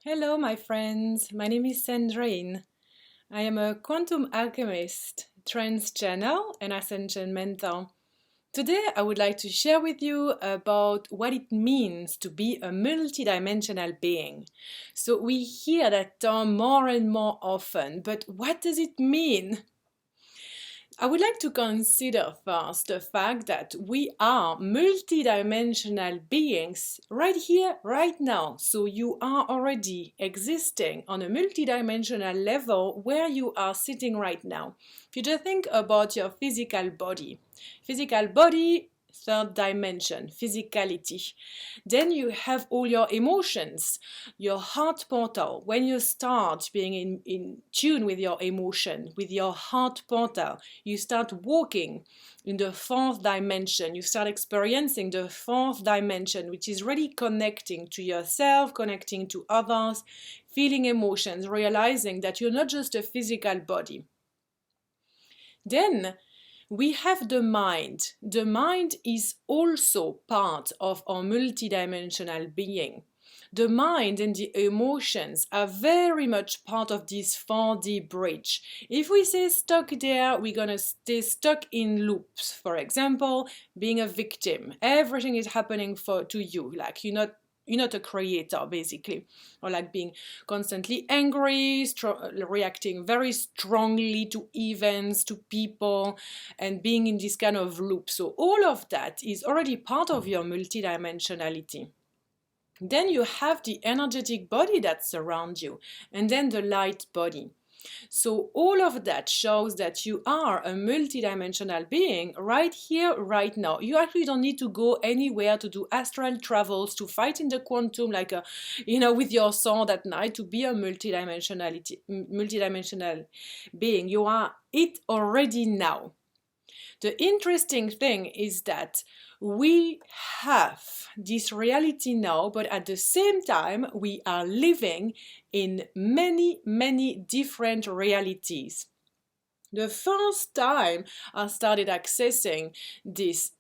Hello, my friends. My name is Cendrine. I am a quantum alchemist, trance channel, and ascension mentor. Today, I would like to share with you about what it means to be a multidimensional being. So, we hear that term more and more often, but what does it mean? I would like to consider first the fact that we are multidimensional beings right here, right now. So you are already existing on a multidimensional level where you are sitting right now. If you just think about your physical body, third dimension, physicality. Then you have all your emotions, your heart portal. When you start being in tune with your emotion, with your heart portal, you start walking in the fourth dimension. You start experiencing the fourth dimension, which is really connecting to yourself, connecting to others, feeling emotions, realizing that you're not just a physical body. Then we have the mind. The mind is also part of our multidimensional being. The mind and the emotions are very much part of this 4D bridge. If we stay stuck there, we're gonna stay stuck in loops. For example, being a victim. Everything is happening to you. Like you're not a creator, basically, or like being constantly angry, reacting very strongly to events, to people, and being in this kind of loop. So all of that is already part of your multidimensionality. Then you have the energetic body that surrounds you, and then the light body. So all of that shows that you are a multidimensional being right here, right now. You actually don't need to go anywhere to do astral travels, to fight in the quantum like with your sword at night to be a multidimensional being. You are it already now. The interesting thing is that we have this reality now, but at the same time, we are living in many, many different realities. The first time I started accessing this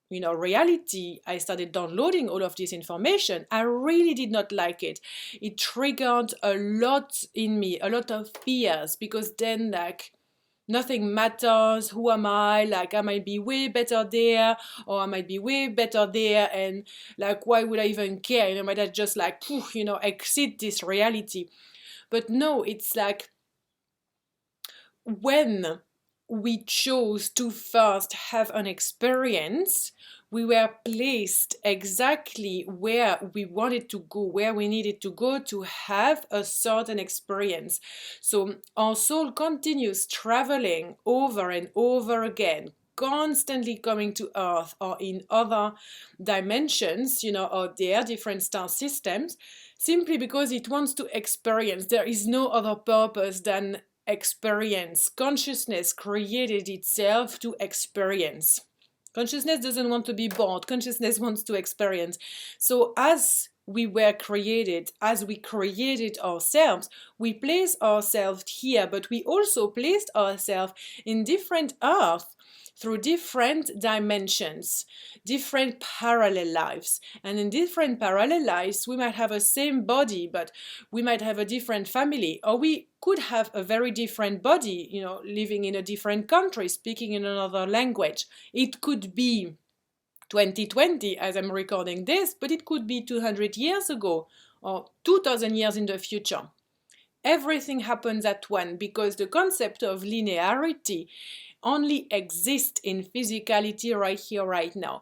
reality, I started downloading all of this information, I really did not like it. It triggered a lot in me, a lot of fears, because then nothing matters. Who am I? Like, I might be way better there, or I might be way better there, and like, why would I even care? Might I just exit this reality? But no, it's like when we chose to first have an experience, we were placed exactly where we wanted to go, where we needed to go to have a certain experience. So our soul continues traveling over and over again, constantly coming to Earth or in other dimensions, out there, different star systems, simply because it wants to experience. There is no other purpose than experience. Consciousness created itself to experience. Consciousness doesn't want to be bored. Consciousness wants to experience. So as we were created, as we created ourselves, we place ourselves here, but we also placed ourselves in different earth through different dimensions, different parallel lives. And in different parallel lives, we might have a same body, but we might have a different family, or we could have a very different body, living in a different country, speaking in another language. It could be 2020 as I'm recording this, but it could be 200 years ago or 2000 years in the future. Everything happens at once because the concept of linearity only exists in physicality right here, right now.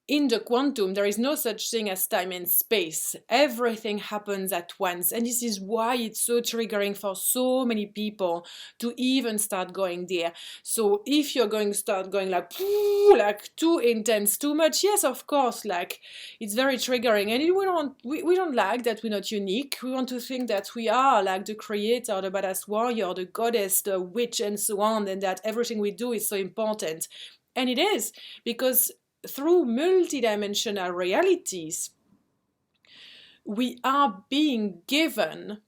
In the quantum, there is no such thing as time and space. Everything happens at once. And this is why it's so triggering for so many people to even start going there. So if you're going to start going like too intense, too much, yes, of course, like it's very triggering. And we don't like that we're not unique. We want to think that we are like the creator, the badass warrior, the goddess, the witch, and so on, and that everything we do is so important. And it is, because through multidimensional realities, we are being given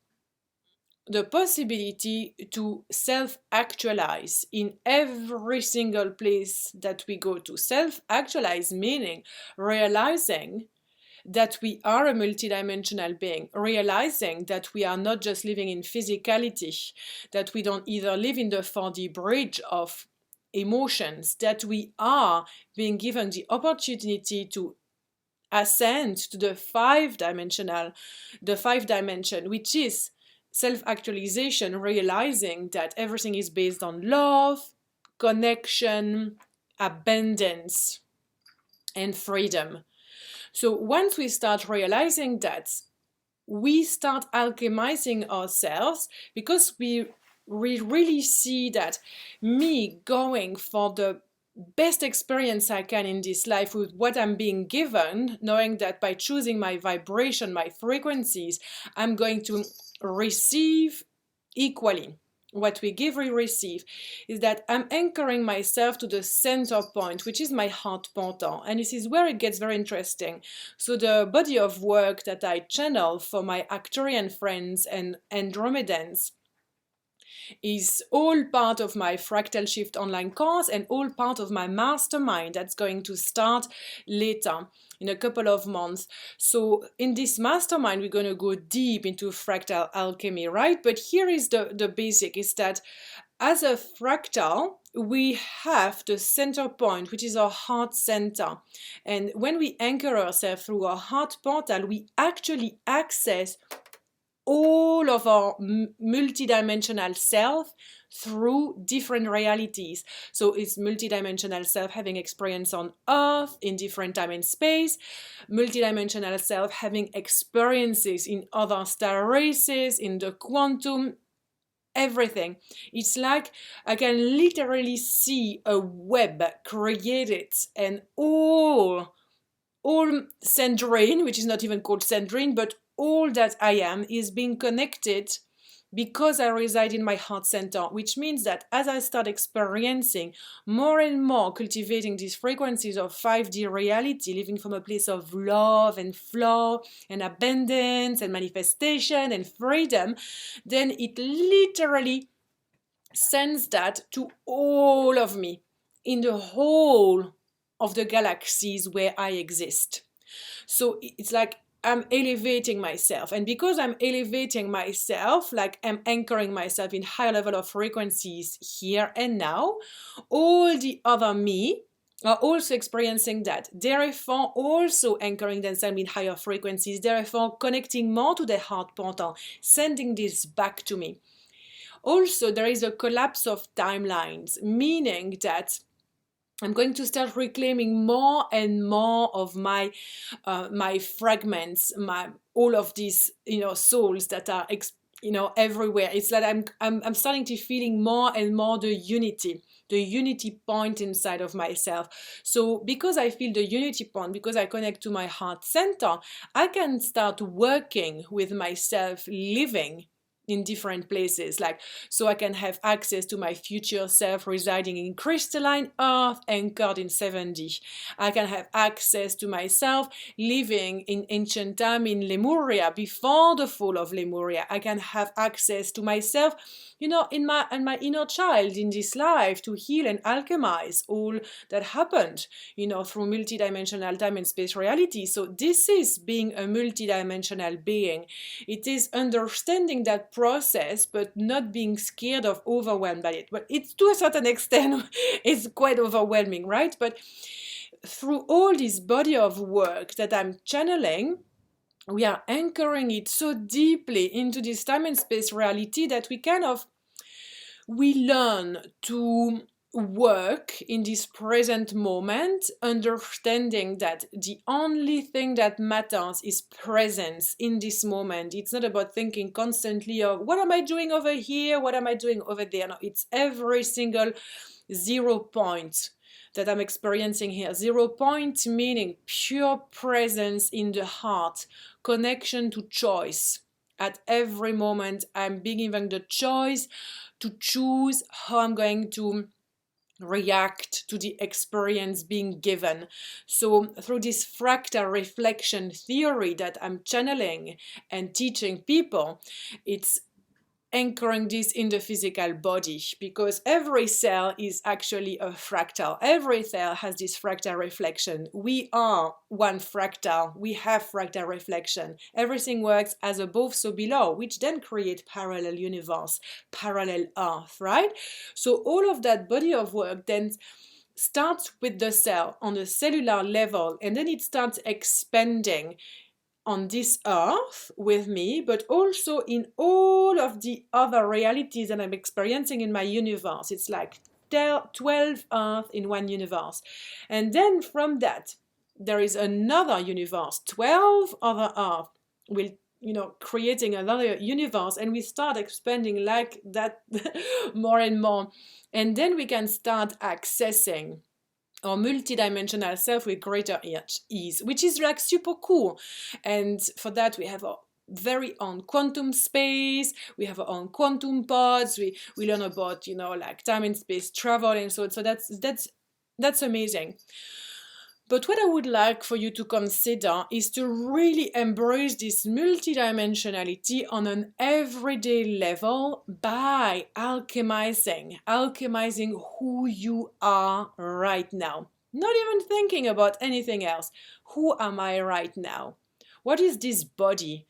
the possibility to self-actualize in every single place that we go to. Self-actualize meaning realizing that we are a multidimensional being, realizing that we are not just living in physicality, that we don't either live in the 4D bridge of emotions, that we are being given the opportunity to ascend to the 5 dimension, which is self-actualization, realizing that everything is based on love, connection, abundance, and freedom. So once we start realizing that, we start alchemizing ourselves, because we really see that me going for the best experience I can in this life with what I'm being given, knowing that by choosing my vibration, my frequencies, I'm going to receive equally. What we give, we receive, is that I'm anchoring myself to the center point, which is my heart portal. And this is where it gets very interesting. So the body of work that I channel for my Arcturian friends and Andromedans is all part of my Fractal Shift online course and all part of my mastermind that's going to start later in a couple of months. So in this mastermind, we're going to go deep into fractal alchemy, right? But here is the basic, is that as a fractal, we have the center point, which is our heart center. And when we anchor ourselves through our heart portal, we actually access all of our multidimensional self through different realities. So it's multidimensional self having experience on Earth in different time and space, multidimensional self having experiences in other star races, in the quantum, everything. It's like I can literally see a web created, and all Cendrine, which is not even called Cendrine, but all that I am is being connected because I reside in my heart center, which means that as I start experiencing more and more, cultivating these frequencies of 5D reality, living from a place of love and flow and abundance and manifestation and freedom, then it literally sends that to all of me in the whole of the galaxies where I exist. So it's like I'm elevating myself, and because I'm elevating myself, like I'm anchoring myself in higher level of frequencies here and now, all the other me are also experiencing that, therefore also anchoring themselves in higher frequencies, therefore connecting more to the heart portal, sending this back to me. Also, there is a collapse of timelines, meaning that I'm going to start reclaiming more and more of my my fragments, my all of these souls that are everywhere. It's that I'm starting to feeling more and more the unity point inside of myself. So because I feel the unity point, because I connect to my heart center, I can start working with myself, living in different places, like so I can have access to my future self residing in crystalline earth anchored in 7D. I can have access to myself living in ancient time in Lemuria before the fall of Lemuria. I can have access to myself in my inner child in this life, to heal and alchemize all that happened through multidimensional time and space reality. So this is being a multidimensional being. It is understanding that process, but not being scared of overwhelmed by it. But it's, to a certain extent, it's quite overwhelming, right? But through all this body of work that I'm channeling, we are anchoring it so deeply into this time and space reality that we learn to work in this present moment, understanding that the only thing that matters is presence in this moment. It's not about thinking constantly of what am I doing over here, what am I doing over there. No, it's every single 0 point that I'm experiencing here. 0 point meaning pure presence in the heart, connection to choice. At every moment, I'm being given the choice to choose how I'm going to react to the experience being given. So through this fractal reflection theory that I'm channeling and teaching people, it's anchoring this in the physical body, because every cell is actually a fractal. Every cell has this fractal reflection. We are one fractal. We have fractal reflection. Everything works as above, so below, which then create parallel universe, parallel earth, right? So all of that body of work then starts with the cell on a cellular level, and then it starts expanding on this earth with me, but also in all of the other realities that I'm experiencing in my universe. It's like 12 earth in one universe. And then from that, there is another universe, 12 other earth will, creating another universe, and we start expanding like that more and more. And then we can start accessing our multidimensional self with greater ease, which is like super cool. And for that, we have our very own quantum space, we have our own quantum pods, we learn about, like time and space travel, and so that's amazing. But what I would like for you to consider is to really embrace this multidimensionality on an everyday level by alchemizing who you are right now. Not even thinking about anything else. Who am I right now? What is this body?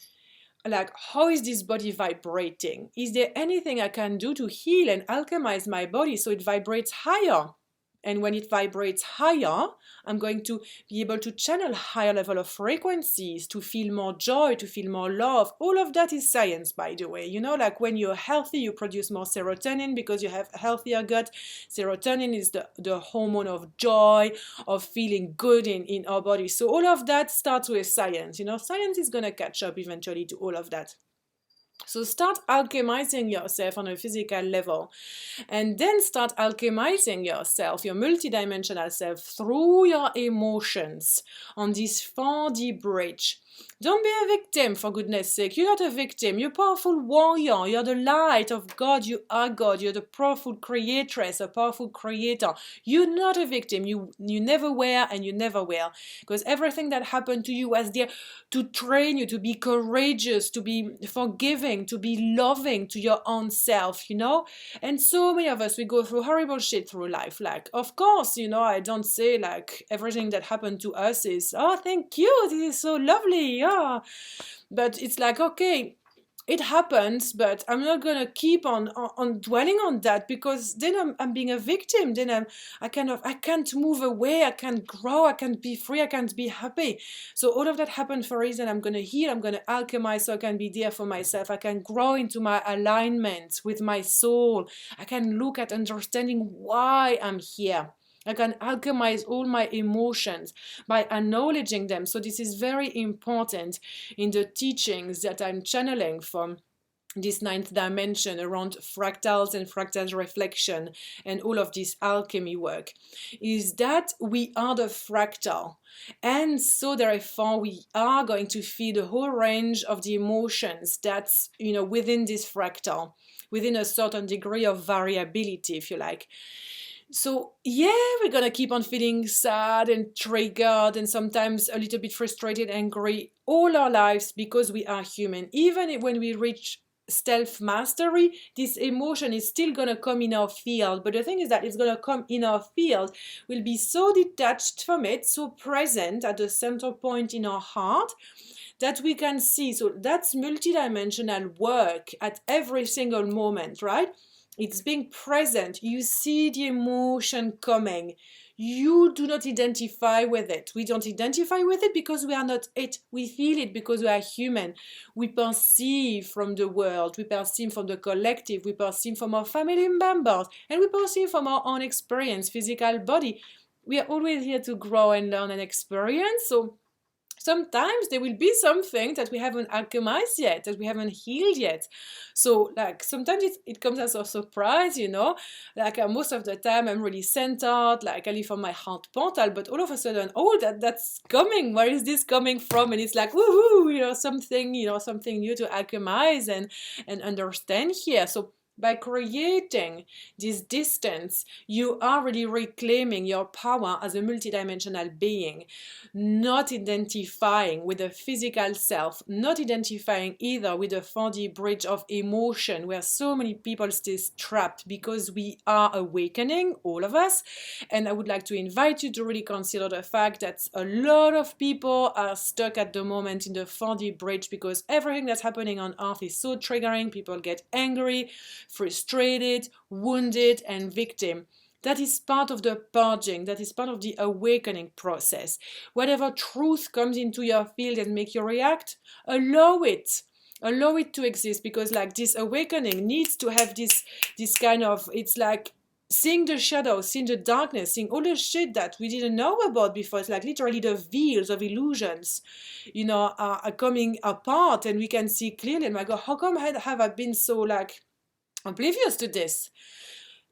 Like, how is this body vibrating? Is there anything I can do to heal and alchemize my body so it vibrates higher? And when it vibrates higher, I'm going to be able to channel higher level of frequencies, to feel more joy, to feel more love. All of that is science, by the way. Like when you're healthy, you produce more serotonin because you have a healthier gut. Serotonin is the hormone of joy, of feeling good in our body. So all of that starts with science. Science is going to catch up eventually to all of that. So start alchemizing yourself on a physical level, and then start alchemizing yourself, your multidimensional self, through your emotions on this 4D bridge. Don't be a victim, for goodness sake. You're not a victim. You're a powerful warrior. You're the light of God. You are God. You're the powerful creatress, a powerful creator. You're not a victim. You never were, and you never will. Because everything that happened to you was there to train you to be courageous, to be forgiving, to be loving to your own self, And so many of us, we go through horrible shit through life. Like, of course, I don't say like everything that happened to us is, oh, thank you, this is so lovely. Yeah, but it's like, okay, it happens, but I'm not gonna keep on dwelling on that, because then I'm being a victim. Then I can't move away. I can't grow. I can't be free. I can't be happy. So all of that happened for a reason. I'm gonna heal. I'm gonna alchemize so I can be there for myself. I can grow into my alignment with my soul. I can look at understanding why I'm here. I can alchemize all my emotions by acknowledging them. So this is very important in the teachings that I'm channeling from this 9th dimension around fractals and fractal reflection and all of this alchemy work, is that we are the fractal. And so therefore we are going to feel the whole range of the emotions that's, within this fractal, within a certain degree of variability, if you like. So yeah, we're gonna keep on feeling sad and triggered and sometimes a little bit frustrated, angry all our lives, because we are human. Even when we reach self-mastery, this emotion is still gonna come in our field. But the thing is that it's gonna come in our field, we'll be so detached from it, so present at the center point in our heart, that we can see. So that's multidimensional work at every single moment, right? It's being present. You see the emotion coming. You do not identify with it. We don't identify with it because we are not it. We feel it because we are human. We perceive from the world. We perceive from the collective. We perceive from our family members. And we perceive from our own experience, physical body. We are always here to grow and learn and experience. So sometimes there will be something that we haven't alchemized yet, that we haven't healed yet. So like sometimes it comes as a surprise, like most of the time I'm really centered, like I live on my heart portal, but all of a sudden, oh, that's coming. Where is this coming from? And it's like, woohoo, something new to alchemize and understand here. So By creating this distance, you are really reclaiming your power as a multidimensional being, not identifying with the physical self, not identifying either with the 4D bridge of emotion, where so many people stay trapped because we are awakening, all of us. And I would like to invite you to really consider the fact that a lot of people are stuck at the moment in the 4D bridge because everything that's happening on Earth is so triggering. People get angry, frustrated, wounded, and victim. That is part of the purging. That is part of the awakening process. Whatever truth comes into your field and make you react, allow it. Allow it to exist, because like this awakening needs to have this kind of, it's like seeing the shadows, seeing the darkness, seeing all the shit that we didn't know about before. It's like literally the veils of illusions, are coming apart, and we can see clearly. And my God, how come have I been so like oblivious to this?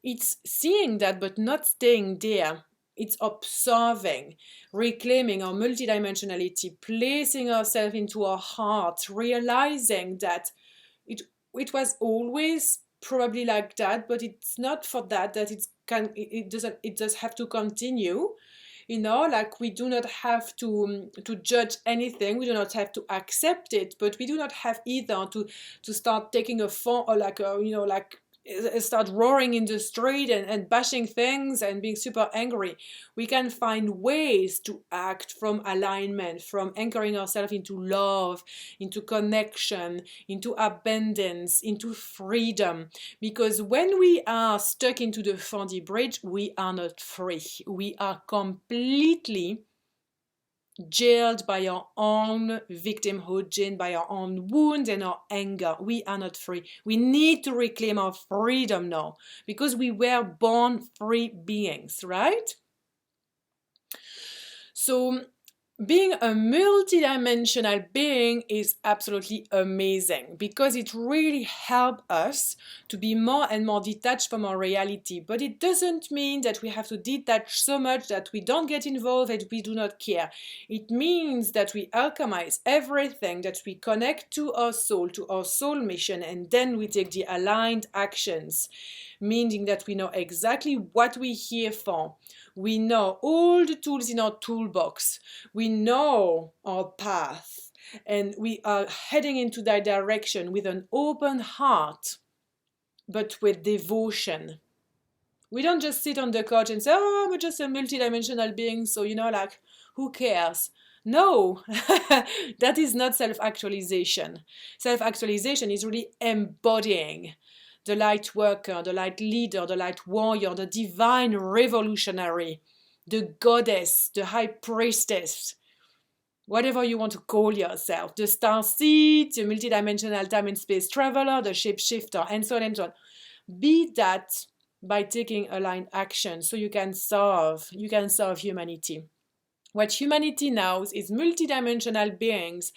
It's seeing that, but not staying there. It's observing, reclaiming our multidimensionality, placing ourselves into our heart, realizing that it was always probably like that, but it's not for that it does have to continue. Like we do not have to judge anything. We do not have to accept it, but we do not have either to start taking a form, or like start roaring in the street and bashing things and being super angry. We can find ways to act from alignment, from anchoring ourselves into love, into connection, into abundance, into freedom. Because when we are stuck into the 4D bridge, we are not free. We are completely jailed by our own victimhood, jailed by our own wounds and our anger. We are not free. We need to reclaim our freedom now, because we were born free beings, right? So being a multidimensional being is absolutely amazing, because it really helps us to be more and more detached from our reality. But it doesn't mean that we have to detach so much that we don't get involved and we do not care. It means that we alchemize everything, that we connect to our soul mission, and then we take the aligned actions, meaning that we know exactly what we're here for. We know all the tools in our toolbox. We know our path, and we are heading into that direction with an open heart, but with devotion. We don't just sit on the couch and say, oh, I'm just a multidimensional being, so, like, who cares? No, that is not self-actualization. Self-actualization is really embodying the light worker, the light leader, the light warrior, the divine revolutionary, the goddess, the high priestess, whatever you want to call yourself, the star seed, the multidimensional time and space traveler, the shapeshifter, and so on and so on. Be that by taking aligned action, so you can serve humanity. What humanity knows is multidimensional beings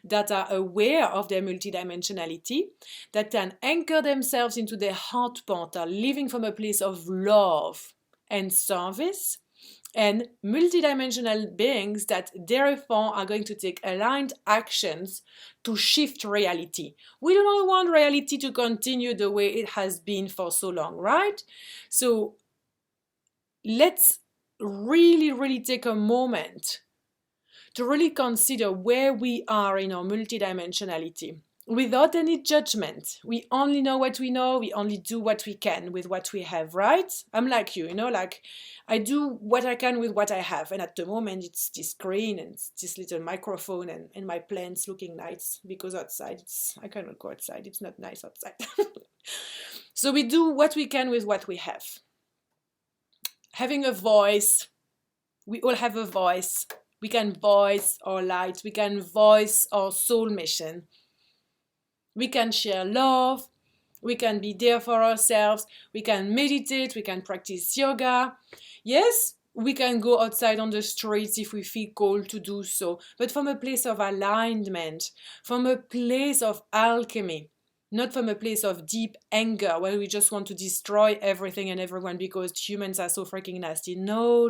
that are aware of their multidimensionality, that can anchor themselves into their heart portal, living from a place of love and service, and multidimensional beings that therefore are going to take aligned actions to shift reality. We do not want reality to continue the way it has been for so long, right? So let's really take a moment to really consider where we are in our multidimensionality without any judgment. We only know what we know. We only do what we can with what we have, right? I'm like you, like I do what I can with what I have. And at the moment, it's this screen and it's this little microphone and my plants looking nice, because outside, I cannot go outside. It's not nice outside. So we do what we can with what we have. Having a voice, we all have a voice. We can voice our light. We can voice our soul mission. We can share love. We can be there for ourselves. We can meditate. We can practice yoga. Yes, we can go outside on the streets if we feel called to do so, but from a place of alignment, from a place of alchemy. Not from a place of deep anger where we just want to destroy everything and everyone because humans are so freaking nasty. No.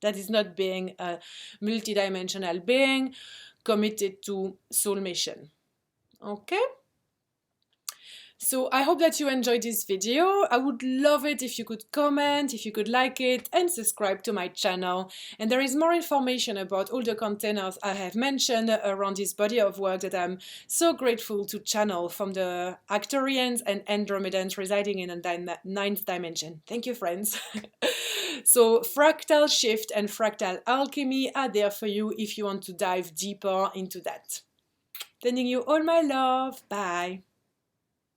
That is not being a multidimensional being committed to soul mission. Okay? So I hope that you enjoyed this video. I would love it if you could comment, if you could like it, and subscribe to my channel. And there is more information about all the containers I have mentioned around this body of work that I'm so grateful to channel from the Arcturians and Andromedans residing in the ninth dimension. Thank you, friends. So fractal shift and fractal alchemy are there for you if you want to dive deeper into that. Sending you all my love. Bye.